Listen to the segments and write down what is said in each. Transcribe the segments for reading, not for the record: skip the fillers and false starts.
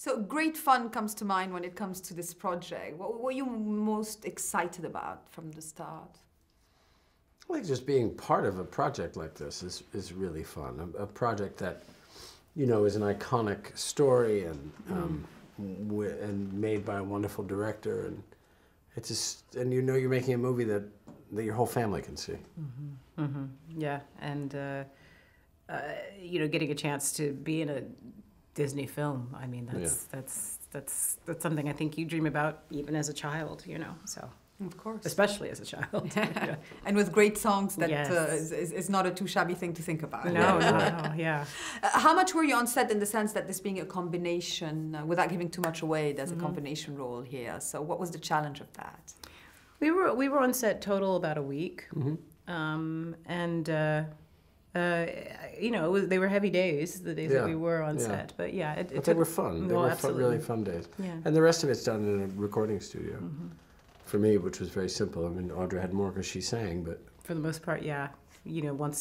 So great fun comes to mind when it comes to this project. What were you most excited about from the start? I think just being part of a project like this is really fun. A project that, you know, is an iconic story and made by a wonderful director, and it's just, and you know you're making a movie that your whole family can see. Yeah, and you know, getting a chance to be in a Disney film. I mean, that's something I think you dream about even as a child. You know, so. Of course. Especially as a child. Yeah. And with great songs, that Yes. is not a too shabby thing to think about. No, yeah. How much were you on set in the sense that this being a combination, without giving too much away, there's a combination role here. So what was the challenge of that? We were on set total about a week. You know, they were heavy days, the days that we were on set. But yeah, but they were fun. They were really fun days. Yeah. And the rest of it's done in a recording studio. For me, which was very simple. I mean, Audra had more because she sang, but... For the most part, yeah. You know,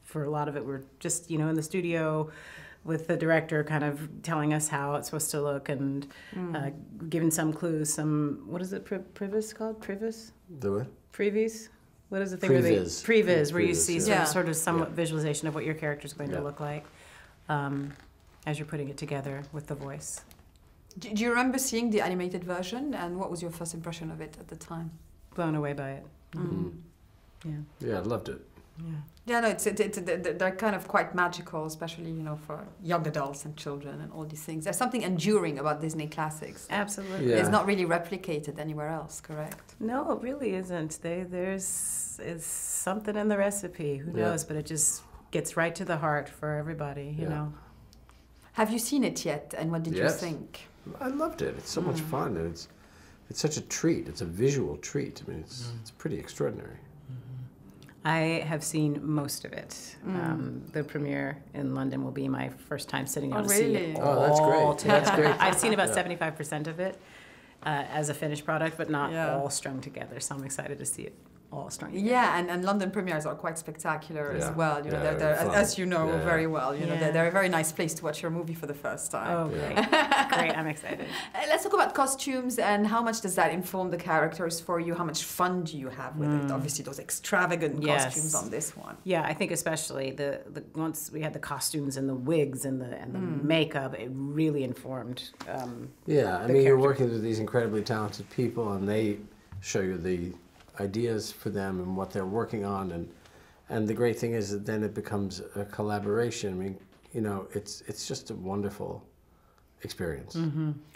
for a lot of it, we're just, you know, in the studio with the director kind of telling us how it's supposed to look and giving some clues, what is it, previs called? Previs? The what? Previs? What is the thing? Previs. Where you see sort of somewhat Yeah. visualization of what your character's going to look like as you're putting it together with the voice. Do you remember seeing the animated version, and what was your first impression of it at the time? Blown away by it. Yeah, I loved it. Yeah, no, they're kind of quite magical, especially, you know, for young adults and children and all these things. There's something enduring about Disney classics. Absolutely. It's not really replicated anywhere else, correct? No, it really isn't. There's something in the recipe. Who knows? But it just gets right to the heart for everybody, you know. Have you seen it yet, and what did you think? I loved it. It's so much fun, and it's such a treat. It's a visual treat. I mean, it's pretty extraordinary. I have seen most of it. The premiere in London will be my first time sitting down to see it. Oh, that's great. That's great. I've seen about 75% of it as a finished product, but not all strung together. So I'm excited to see it all strung together. Yeah, and London premieres are quite spectacular as well. You know, they're as you know very well. You know, they're a very nice place to watch your movie for the first time. Oh, great! Great, I'm excited. Let's talk about costumes and how much does that inform the characters for you? How much fun do you have with it? Obviously, those extravagant costumes on this one. Yeah, I think especially the once we had the costumes and the wigs and the makeup, it really informed. I mean, you're working with these incredibly talented people, and they show you the ideas for them and what they're working on, and the great thing is that then it becomes a collaboration. I mean, you know, it's just a wonderful experience.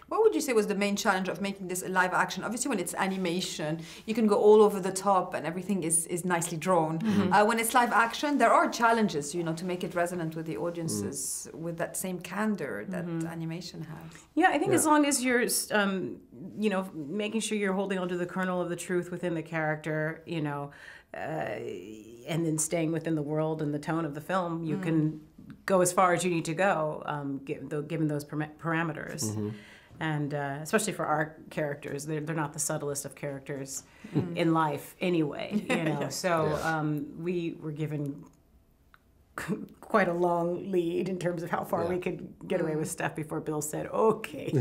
What would you say was the main challenge of making this a live action? Obviously, when it's animation, you can go all over the top and everything is nicely drawn. When it's live action, there are challenges, you know, to make it resonant with the audiences with that same candor that animation has. Yeah, I think as long as you're, you know, making sure you're holding onto the kernel of the truth within the character, you know, and then staying within the world and the tone of the film, you can go as far as you need to go, given those parameters. And especially for our characters, they're not the subtlest of characters in life anyway, you know. So we were given quite a long lead in terms of how far we could get away with stuff before Bill said, "Okay,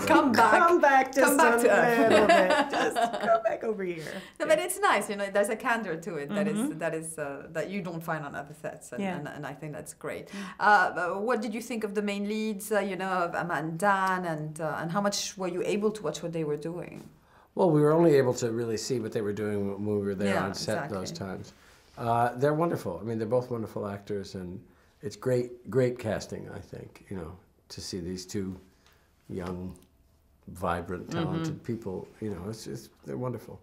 come back just come back a to us. little bit, just come back over here." No, but it's nice, you know. There's a candor to it that you don't find on other sets, and I think that's great. What did you think of the main leads? You know, of Emma and Dan, and how much were you able to watch what they were doing? Well, we were only able to really see what they were doing when we were there on set those times. They're wonderful. I mean, they're both wonderful actors, and it's great casting, I think, you know, to see these two young, vibrant, talented people, you know, they're wonderful.